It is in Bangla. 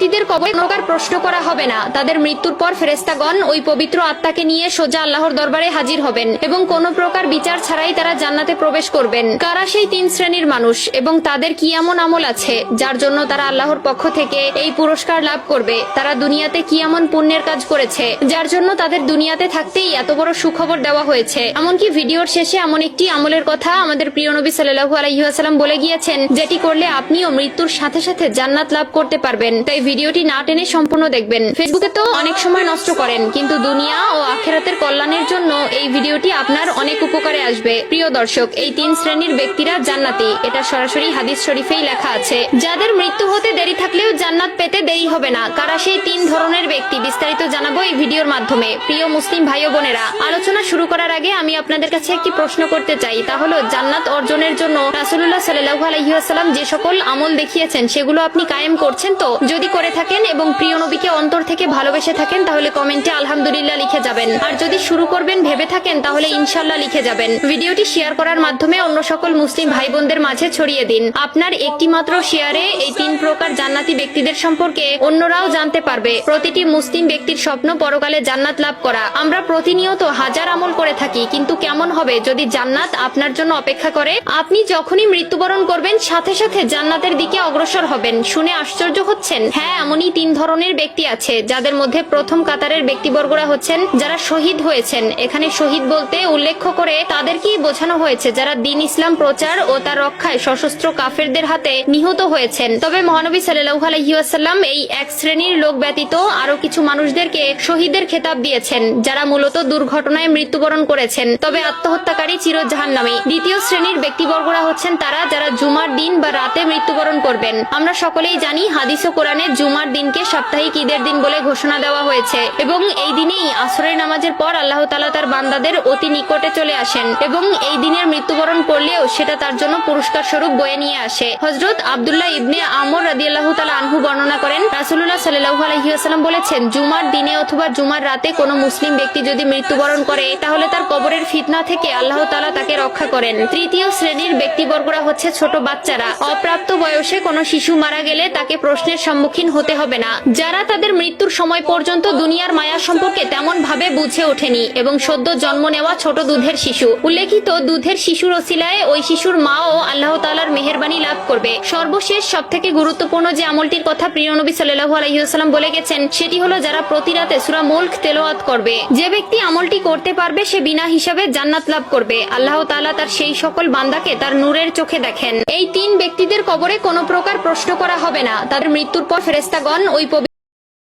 ব্যক্তিদের কবরে কোনো প্রকার প্রশ্ন করা হবে না। তাদের মৃত্যুর পর ফেরেশতাগণ ওই পবিত্র আত্মাকে নিয়ে সোজা আল্লাহর দরবারে হাজির হবেন এবং কোনো প্রকার বিচার ছাড়াই তারা জান্নাতে প্রবেশ করবেন। কারা সেই তিন শ্রেণীর মানুষ এবং তাদের কি এমন আমল আছে যার জন্য তারা আল্লাহর পক্ষ থেকে এই পুরস্কার লাভ করবে? তারা দুনিয়াতে কি এমন পুণ্যের কাজ করেছে যার জন্য তাদের দুনিয়াতে থাকতেই এত বড় সুখবর দেওয়া হয়েছে? এমনকি ভিডিওর শেষে এমন একটি আমলের কথা আমাদের প্রিয় নবী সাল্লাল্লাহু আলাইহি ওয়াসাল্লাম বলে গিয়েছেন, যেটি করলে আপনিও মৃত্যুর সাথে সাথে জান্নাত লাভ করতে পারবেন। তাই ভিডিওটি না টেনে সম্পূর্ণ দেখবেন। ফেসবুকে তো অনেক সময় নষ্ট করেন, কিন্তু দুনিয়া ও আখিরাতের কল্যাণের জন্য এই ভিডিওটি আপনার অনেক উপকারে আসবে। প্রিয় দর্শক, এই তিন শ্রেণীর ব্যক্তিরা জান্নাতি, এটা সরাসরি হাদিস শরীফেই লেখা আছে। যাদের মৃত্যু হতে দেরি থাকলেও জান্নাত পেতে দেরি হবে না। কারা সেই তিন ধরনের ব্যক্তি বিস্তারিত জানাবো এই ভিডিওর মাধ্যমে। প্রিয় মুসলিম ভাই ও বোনেরা, আলোচনা শুরু করার আগে আমি আপনাদের কাছে একটি প্রশ্ন করতে চাই, তা হলো জান্নাত অর্জনের জন্য রাসূলুল্লাহ সাল্লাল্লাহু আলাইহি ওয়াসাল্লাম যে সকল আমল দেখিয়েছেন সেগুলো আপনি কায়েম করছেন তো? যদি করে থাকেন এবং প্রিয় নবীকে অন্তর থেকে ভালোবেসে থাকেন তাহলে কমেন্টে আলহামদুলিল্লাহ লিখে যাবেন। আর যদি শুরু করবেন ভেবে থাকেন তাহলে ইনশাআল্লাহ লিখে যাবেন। ভিডিওটি শেয়ার করার মাধ্যমে অন্য সকল মুসলিম ভাই বোনদের মাঝে ছড়িয়ে দিন। আপনার একটি মাত্র শেয়ারে এই তিন প্রকার জান্নাতি ব্যক্তিদের সম্পর্কে অন্যরাও জানতে পারবে। প্রতিটি মুসলিম ব্যক্তির স্বপ্ন পরকালে জান্নাত লাভ করা। আমরা প্রতিনিয়ত হাজার আমল করে থাকি, কিন্তু কেমন হবে যদি জান্নাত আপনার জন্য অপেক্ষা করে? আপনি যখনই মৃত্যুবরণ করবেন সাথে সাথে জান্নাতের দিকে অগ্রসর হবেন। শুনে আশ্চর্য হচ্ছেন? হ্যাঁ, এমনই তিন ধরনের ব্যক্তি আছে, যাদের মধ্যে প্রথম কাতারের ব্যক্তিবর্গরা হচ্ছেন যারা শহীদ হয়েছেন। এখানে শহীদ বলতে উল্লেখ করে তাদেরকেই বোঝানো হয়েছে যারা দ্বীন ইসলাম প্রচার ও তার রক্ষায় সশস্ত্র কাফেরদের হাতে নিহত হয়েছেন। তবে মহানবী সাল্লাল্লাহু আলাইহি ওয়াসাল্লাম এই এক শ্রেণীর লোক ব্যতীত আরো কিছু মানুষদেরকে শহীদের খেতাব দিয়েছেন, যারা মূলত দুর্ঘটনায় মৃত্যুবরণ করেছেন, তবে আত্মহত্যাকারী চির জাহান্নামী। দ্বিতীয় শ্রেণীর ব্যক্তিবর্গরা হচ্ছেন তারা যারা জুমার দিন বা রাতে মৃত্যুবরণ করবেন। আমরা সকলেই জানি হাদিস ও কোরআনে জুমার দিনকে সাপ্তাহিক ঈদের দিন বলে ঘোষণা দেওয়া হয়েছে এবং এই দিনেই আসরের নামাজের পর আল্লাহ তাআলা তার বান্দাদের অতি নিকটে চলে আসেন এবং এই দিনের মৃত্যুবরণ করলেও সেটা তার জন্য পুরস্কার স্বরূপ বয়ে নিয়ে আসে। হযরত আব্দুল্লাহ ইবনে আমর রাদিয়াল্লাহু তাআলা আনহু বর্ণনা করেন, রাসূলুল্লাহ সাল্লাল্লাহু আলাইহি ওয়াসাল্লাম বলেছেন, জুমার দিনে অথবা জুমার রাতে কোনো মুসলিম ব্যক্তি যদি মৃত্যুবরণ করে তাহলে তার কবরের ফিতনা থেকে আল্লাহ তাআলা তাকে রক্ষা করেন। তৃতীয় শ্রেণীর ব্যক্তিবর্গরা হচ্ছে ছোট বাচ্চারা। অপ্রাপ্ত বয়সে কোনো শিশু মারা গেলে তাকে প্রশ্নের সম্মুখীন হতে হবে না, যারা তাদের মৃত্যুর সময় পর্যন্ত দুনিয়ার মায়া সম্পর্কে তেমন ভাবে বুঝে ওঠেনি এবং সদ্য জন্ম নেওয়া ছোট দুধের শিশু। উল্লেখিত দুধের শিশুর ওসিলায় ওই শিশুর মাও আল্লাহ তাআলার মেহেরবানি লাভ করবে। সর্বশেষ সবথেকে গুরুত্বপূর্ণ যে আমলটির কথা প্রিয় নবী সাল্লাল্লাহু আলাইহি ওয়াসাল্লাম বলে গেছেন সেটি হলো যারা প্রতি রাতে সূরা মুলক তেলাওয়াত করবে। যে ব্যক্তি আমলটি করতে পারবে সে বিনা হিসাবে জান্নাত লাভ করবে। আল্লাহ তাআলা তার সেই সকল বান্দাকে তার নূরের চোখে দেখেন। এই তিন ব্যক্তিদের কবরে কোনো প্রকার প্রশ্ন করা হবে না। তাদের মৃত্যুর পর ফেরেশতাগণ ওই